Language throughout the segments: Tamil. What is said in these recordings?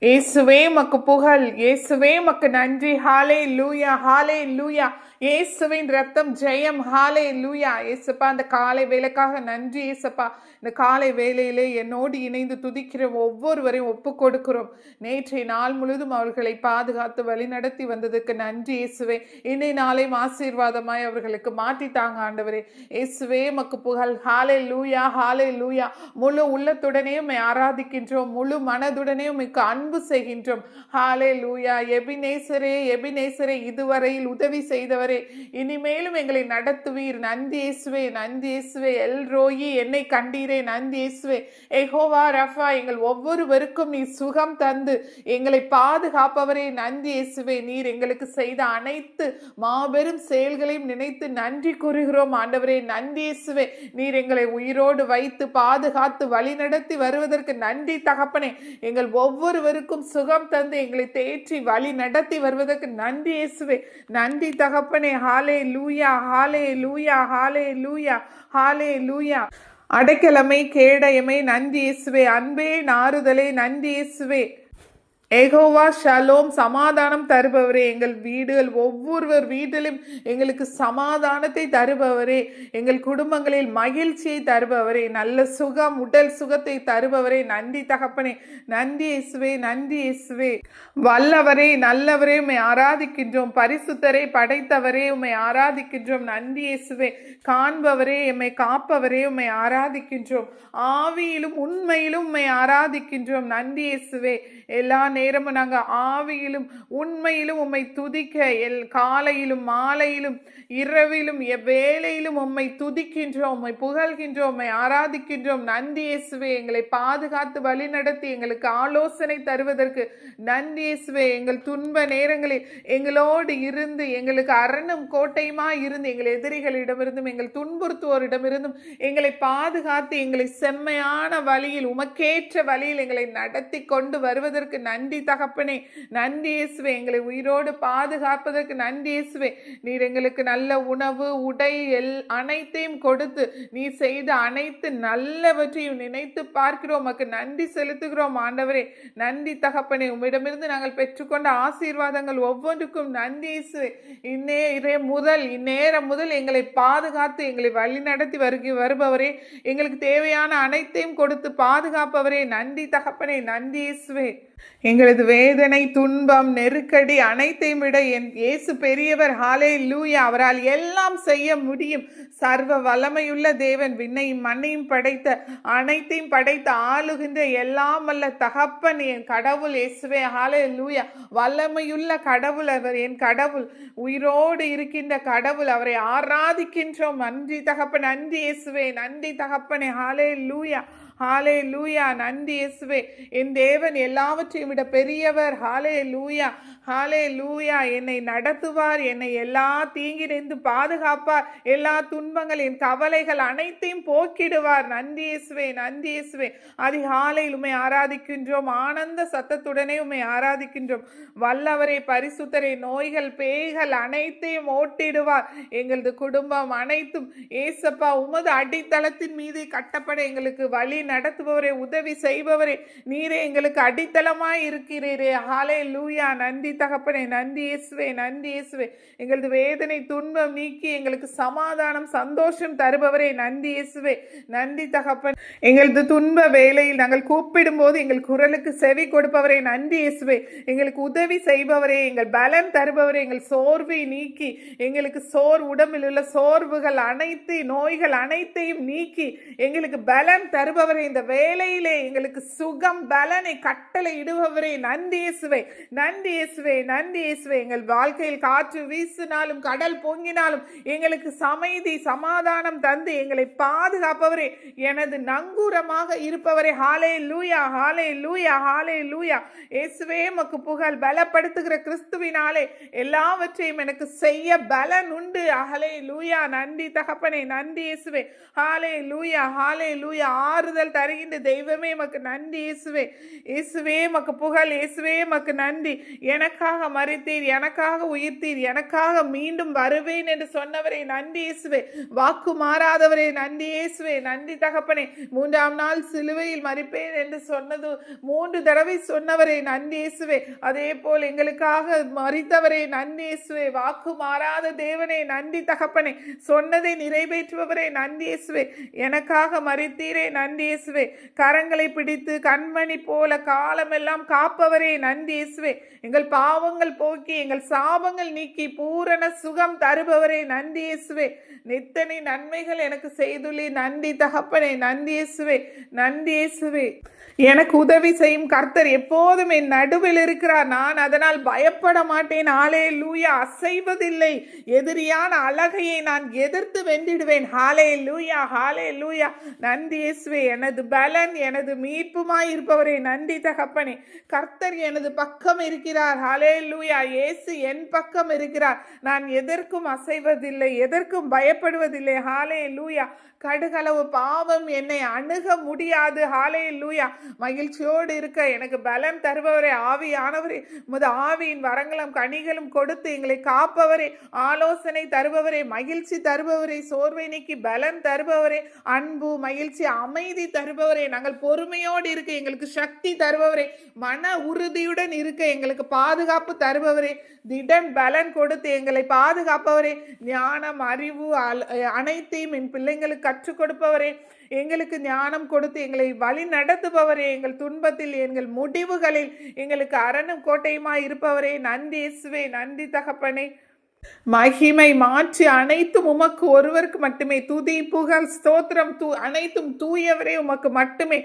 இயேசுவே மக்கு புகழ், இயேசுவே மக்கு நன்றி. ஹாலே லூயா, ஹாலே லூயா. இயேசுவின் ரத்தம் ஜெயம். ஹாலே லூயா. ஏசப்பா, அந்த காலை வேலைக்காக நன்றி ஏசப்பா. இந்த காலை வேலையிலே என்னோடு இணைந்து துதிக்கிற ஒவ்வொருவரையும் ஒப்பு கொடுக்கிறோம். நேற்றைய நாள் முழுதும் அவர்களை பாதுகாத்து வழிநடத்தி வந்ததுக்கு நன்றி இயேசுவே. இன்னை நாளையும் ஆசீர்வாதமாய் அவர்களுக்கு மாற்றித்தாங்க ஆண்டவரே. இயேசுவே மக்கு புகழ். ஹாலே லூயா, ஹாலே லூயா. முழு உள்ளத்துடனே உம்மை ஆராதிக்கின்றோம், முழு மனதுடனே உமக்கு அன்பு செய்கின்றோம். ஹாலே லூயா. எபினேசரே, எபினேசரே, இதுவரையில் உதவி செய்தவரே, இனிமேலும் எங்களை நடத்துவீர். நன்றி இயேசுவே, நன்றி இயேசுவே. எல் ரோயி, என்னை கண்டீரே, நன்றி இயேசுவே. எகோவா ரஃபா, எங்கள் ஒவ்வொருவருக்கும் நீ சுகம் தந்து எங்களை பாதுகாப்பவரே, நன்றி இயேசுவே. நீர் எங்களுக்கு செய்த அனைத்து மாபெரும் செயல்களையும் நினைத்து நன்றி கூறுகிறோம் ஆண்டவரே, நன்றி இயேசுவே. நீர் எங்களை உயிரோடு வைத்து பாதுகாத்து வழிநடத்தி வருவதற்கு நன்றி தகப்பனே. எங்கள் ஒவ்வொருவருக்கும் சுகம் தந்து எங்களை தேற்றி வழி நடத்தி வருவதற்கு நன்றி இயேசுவே, நன்றி தகப்பனே. ஹாலே லூயா, ஹாலே லூயா, ஹாலே லூயா, ஹாலே லூயா. அடைக்கலமை கேடயமே, நன்றி இயேசுவே. அன்பே நாறுதலே, நன்றி இயேசுவே. ஏகோவா ஷலோம், சமாதானம் தருபவரே. எங்கள் வீடுகள் ஒவ்வொருவர் வீட்டிலும் எங்களுக்கு சமாதானத்தை தருபவரே, எங்கள் குடும்பங்களில் மகிழ்ச்சியை தருபவரே, நல்ல சுகம் உடல் சுகத்தை தருபவரே, நன்றி தகப்பனே, நன்றி இயேசுவே, நன்றி இயேசுவே. வல்லவரே, நல்லவரே, உம்மை ஆராதிக்கின்றோம். பரிசுத்தரை படைத்தவரே, உம்மை ஆராதிக்கின்றோம். நன்றி இயேசுவே. காண்பவரே, எம்மை காப்பவரே, உம்மை ஆராதிக்கின்றோம். ஆவியிலும் உண்மையிலும் உம்மை ஆராதிக்கின்றோம். நன்றி இயேசுவே. எல்லா நேரமும் நாங்கள் ஆவியிலும் உண்மையிலும் உம்மை துதிக்க, காலையிலும் மாலையிலும் இரவிலும் எவ்வேளையிலும் உம்மை துதிக்கின்றோம், உம்மை புகழ்கின்றோம், உம்மை ஆராதிக்கின்றோம். நன்றி இயேசுவே. எங்களை பாதுகாத்து வழி நடத்தி எங்களுக்கு ஆலோசனை தருவதற்கு நன்றி இயேசுவே. எங்கள் துன்ப நேரங்களில் எங்களோடு இருந்து எங்களுக்கு அரணும் கோட்டையுமா இருந்து எங்கள் எதிரிகளிடமிருந்தும் எங்கள் துன்புறுத்துவோரிடமிருந்தும் எங்களை பாதுகாத்து எங்களை செம்மையான வழியில் உமக்கேற்ற வழியில் எங்களை நடத்தி கொண்டு வருவதற்கு நன்றி தகப்பனே, நன்றி இயேசுவே. எங்களை உயிரோடு பாதுகாப்பதற்கு நன்றி இயேசுவே. நீர் எங்களுக்கு நல்ல உணவு உடை அனைத்தையும் கொடுத்து நீர் செய்த அனைத்து நல்லவற்றையும் நினைத்து பார்க்கிறோம், உமக்கு நன்றி செலுத்துகிறோம் ஆண்டவரே, நன்றி தகப்பனே. உம்மிடமிருந்து நாங்கள் பெற்றுக்கொண்ட ஆசீர்வாதங்கள் ஒவ்வொன்றுக்கும் நன்றி இயேசுவே. இந்நேரம் முதல் எங்களை பாதுகாத்து எங்களை வழி நடத்தி வருபவரே, எங்களுக்கு தேவையான அனைத்தையும் கொடுத்து பாதுகாப்பவரே, நன்றி தகப்பனே, நன்றி இயேசுவே. எங்களது வேதனை துன்பம் நெருக்கடி அனைத்தையும் விட என் இயேசு பெரியவர். ஹாலே லூயா. அவரால் எல்லாம் செய்ய முடியும். சர்வ வல்லமையுள்ள தேவன், விண்ணையும் மண்ணையும் படைத்த அனைத்தையும் படைத்த ஆளுகின்ற எல்லாம் வல்ல தகப்பன் என் கடவுள் இயேசுவே. ஹாலே லூயா. வல்லமையுள்ள கடவுள் அவர், என் கடவுள், உயிரோடு இருக்கின்ற கடவுள். அவரை ஆராதிக்கின்றோம். நன்றி தகப்பன், நன்றி இயேசுவே, நன்றி தகப்பனே. ஹாலே லூயா, ஹாலே லூயா. நன்றி இயேசுவே. என் தேவன் எல்லாவற்றையும் விட பெரியவர். ஹாலே லூயா, ஹாலே லூயா. என்னை நடத்துவார், என்னை எல்லா தீங்கிலிருந்து பாதுகாப்பார், எல்லா துன்பங்கள் என் கவலைகள் அனைத்தையும் போக்கிடுவார். நன்றி இயேசுவே, நன்றி இயேசுவே. அதிகாலையில் உம்மை ஆராதிக்கின்றோம், ஆனந்த சத்தத்துடனே உம்மை ஆராதிக்கின்றோம். வல்லவரே, பரிசுத்தரே, நோய்கள் பேய்கள் அனைத்தையும் ஓட்டிடுவார். எங்களது குடும்பம் அனைத்தும் ஏசப்பா உமது அடித்தளத்தின் மீது கட்டப்பட எங்களுக்கு வழி நடத்துபவரே, உதவி செய்பவரே, நீரே எங்களுக்கு அடித்தளமாய் இருக்கிறீரே. ஹாலே லூயா. நன்றி தகப்பனே, நன்றி இயேசுவே, நன்றி இயேசுவே. எங்களது வேதனை துன்பம் நீக்கி எங்களுக்கு சமாதானம் சந்தோஷம் தருபவரே, நன்றி இயேசுவே, நன்றி தகப்பன். எங்களது துன்ப வேளையில் நாங்கள் கூப்பிடும் போது எங்கள் குரலுக்கு செவி கொடுப்பவரே, நன்றி இயேசுவே. எங்களுக்கு உதவி செய்பவரே, எங்கள் பலன் தருபவரே, எங்கள் சோர்வை நீக்கி எங்களுக்கு உடம்பில் உள்ள சோர்வுகள் அனைத்து நோய்கள் அனைத்தையும் நீக்கி எங்களுக்கு பலன் தருபவரே, இந்த வேளையிலே எங்களுக்கு சுகம் பலனை கட்டளை இடுபவரே, நன்றி இயேசுவே, நன்றி இயேசுவே, நன்றி இயேசுவே. எங்கள் வாழ்க்கையில் காற்று வீசினாலும் கடல் பொங்கினாலும் எங்களுக்கு அமைதி சமாதானம் தந்து எங்களை பாதுகாப்பவரே, எனது நங்கூரமாக இருப்பவரே. ஹாலே லூயா, ஹாலே லூயா, ஹாலே லூயா. இயேசுவே மக்கு புகழ். பலப்படுத்துகிற கிறிஸ்துவினாலே எல்லாவற்றையும் எனக்கு செய்ய பலன் உண்டு. ஹாலே லூயா. நன்றி தகப்பனே, நன்றி இயேசுவே. ஹாலே லூயா, ஹாலே லூயா. ஆறுதல் புகழ் தருகின்ற தெய்வமே உமக்கு நன்றி இயேசுவே. இயேசுவே உமக்கு புகழ், இயேசுவே உமக்கு நன்றி. எனக்காக மரித்தீர், எனக்காக உயிர்த்தீர், எனக்காக மீண்டும் வருவேன் என்று சொன்னவரே நன்றி இயேசுவே. வாக்கு மாறாதவரே நன்றி இயேசுவே. நன்றி தகப்பனே. 3ஆம் நாள் சிலுவையில் மரிப்பேன் என்று சொன்னது 3 தடவை சொன்னவரே நன்றி இயேசுவே. அதே போல் எங்களுக்காக மரித்தவரே நன்றி இயேசுவே. வாக்கு மாறாத தேவனே நன்றி தகப்பனே. சொன்னதை நிறைவேற்றுபவரே நன்றி இயேசுவே. எனக்காக மரித்தீரே நன்றி இயேசுவே. கரங்களை பிடித்து கண்மணி போல காலமெல்லாம் காப்பவரே நன்றி இயேசுவே. எங்கள் பாவங்கள் போக்கி எங்கள் சாபங்கள் நீக்கி பூரண சுகம் தருபவரே நன்றி இயேசுவே. நித்தனை நன்மைகள் எனக்கு செய்துள்ளி நன்றி தகப்பனே நன்றி இயேசுவே. நன்றி இயேசுவே. எனக்கு உதவி செய்யும் கர்த்தர் எப்போதும் என் நடுவில் இருக்கிறார். நான் அதனால் பயப்பட மாட்டேன். ஹல்லேலூயா. அசைவதில்லை. எதிரியான அழகையை நான் எதிர்த்து வென்றிடுவேன். ஹல்லேலூயா, ஹல்லேலூயா. நன்றி இயேசுவே. எனது பலன், எனது மீட்புமாய் இருப்பவரே நன்றி தகப்பனே. கர்த்தர் எனது பக்கம் இருக்கிறார். ஹல்லேலூயா. இயேசு என் பக்கம் இருக்கிறார். நான் எதற்கும் அசைவதில்லை, எதற்கும் பயப்படுவதில்லை. ஹல்லேலூயா. கடுகளவு பாவம் என்னை அணுக முடியாது. ஹல்லேலூயா. மகிழ்ச்சியோடு இருக்க எனக்கு பலம் தருபவரே, ஆவியானவரே, உமது ஆவியின் வரங்களும் கனிகளும் கொடுத்து எங்களை காப்பவரே, ஆலோசனை தருபவரே, மகிழ்ச்சி தருபவரே, சோர்வை நீக்கி பலம் தருபவரே, அன்பு, மகிழ்ச்சி, அமைதி தருபவரே, நாங்கள் பொறுமையோடு இருக்க எங்களுக்கு சக்தி தருபவரே, மன உறுதியுடன் இருக்க எங்களுக்கு பாதுகாப்பு தருபவரே, திடன் பலன் கொடுத்து எங்களை பாதுகாப்பவரே, ஞானம், அறிவு அனைத்தையும் என் பிள்ளைங்களுக்கு கற்றுக் கொடுப்பவரே, எங்களுக்கு ஞானம் கொடுத்து எங்களை வழி நடத்துபவரே, எங்கள் துன்பத்தில் எங்கள் முடிவுகளில் எங்களுக்கு அரணும் கோட்டையுமாய் இருப்பவரே நன்றி இயேசுவே. நன்றி தகப்பனே. மகிமை மாற்றி அனைத்தும் உமக்கு ஒருவருக்கு மட்டுமே. துதி, புகழ், ஸ்தோத்திரம் அனைத்தும் தூயவரே உமக்கு மட்டுமே.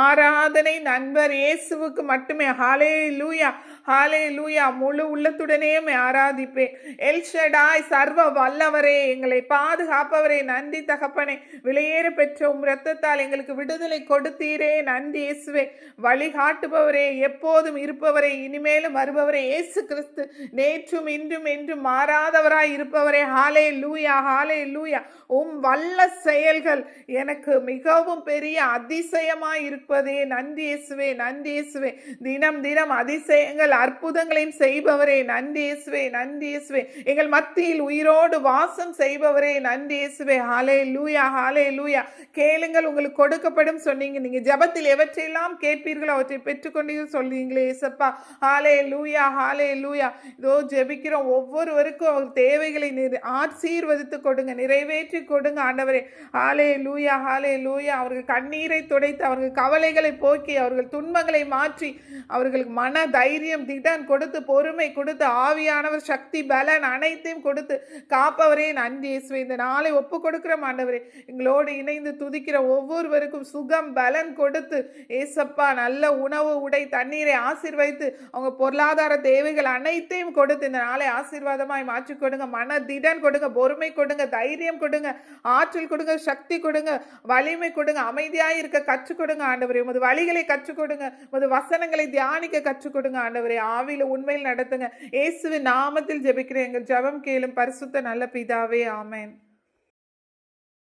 ஆராதனை நண்பர் இயேசுவுக்கு மட்டுமே. ஹல்லேலூயா, ஹல்லேலூயா. முழு உள்ளத்துடனே ஆராதிப்பேன். எல் ஷடாய், சர்வ வல்லவரே, எங்களை பாதுகாப்பவரே நன்றி தகப்பனே. விலையேற பெற்ற உம் இரத்தத்தால் எங்களுக்கு விடுதலை கொடுத்தீரே நன்றி இயேசுவே. வழிகாட்டுபவரே, எப்போதும் இருப்பவரே, இனிமேலும் வருபவரே, இயேசு கிறிஸ்து நேற்றும் இன்றும் என்றும் மாறாதவராய் இருப்பவரே. ஹல்லேலூயா, ஹல்லேலூயா. உம் வல்ல செயல்கள் எனக்கு மிகவும் பெரிய அதிசயமாய் இருப்பதே நன்றி இயேசுவே. நன்றி இயேசுவே. தினம் தினம் அதிசயங்கள் அற்புதங்களையும் செய்பவரே நன்றி இயேசுவே. நன்றி இயேசுவே. எங்கள் மத்தியில் உயிரோடு வாசம் செய்பவரே நன்றி இயேசுவே. ஹல்லேலூயா, ஹல்லேலூயா. கேளுங்கள் உங்களுக்கு கொடுக்கப்படும் சொன்னீங்க. நீங்க ஜெபத்தில் எவற்றையெல்லாம் கேட்பீர்களோ அவற்றை பெற்றுக்கொண்டு சொல்றீங்களே ஏசப்பா. ஹல்லேலூயா, ஹல்லேலூயா. இதோ ஜெபிக்கிறோம். ஒவ்வொருவருக்கும் அவர் தேவைகளை ஆசீர்வதித்து கொடுங்க, நிறைவேற்றி கொடுங்க ஆண்டவரே. ஹல்லேலூயா, ஹல்லேலூயா. அவர்கள் கண்ணீரை துடைத்து, அவர்கள் கவலைகளை போக்கி, அவர்கள் துன்பங்களை மாற்றி, அவர்களுக்கு மன தைரியம், திடன் கொடுத்து, பொறுமை கொடுத்து, ஆவியானவர் சக்தி, பலன் அனைத்தையும் கொடுத்து காப்பவரே நன்றி இயேசுவே. இந்த நாளை ஒப்பு கொடுக்கிற ஆண்டவரே, எங்களோடு இணைந்து துதிக்கிற ஒவ்வொருவருக்கும் சுகம், பலன் கொடுத்து ஏசப்பா நல்ல உணவு, உடை, தண்ணீரை ஆசீர்வதித்து, அவங்க பொருளாதார தேவைகள் அனைத்தையும் கொடுத்து இந்த நாளை ஆசீர்வாதமாய் மாற்றி கொடுங்க. மன திடன் கொடுங்க, பொறுமை கொடுங்க, தைரியம் கொடுங்க, ஆற்றல் கொடுங்க, சக்தி கொடுங்க, வலிமை கொடுங்க, அமைதியாய் இருக்க கற்றுக் கொடுங்க ஆண்டவரே. உமது வழிகளை கற்றுக் கொடுங்க, உமது வசனங்களை தியானிக்க கற்றுக் கொடுங்க ஆண்டவரே. ஆவியில உண்மையில் நடத்துங்க. இயேசுவின் நாமத்தில் ஜெபிக்கிறேன். எங்கள் ஜெபம் கேளும் பரிசுத்த நல்ல பிதாவே. ஆமென்.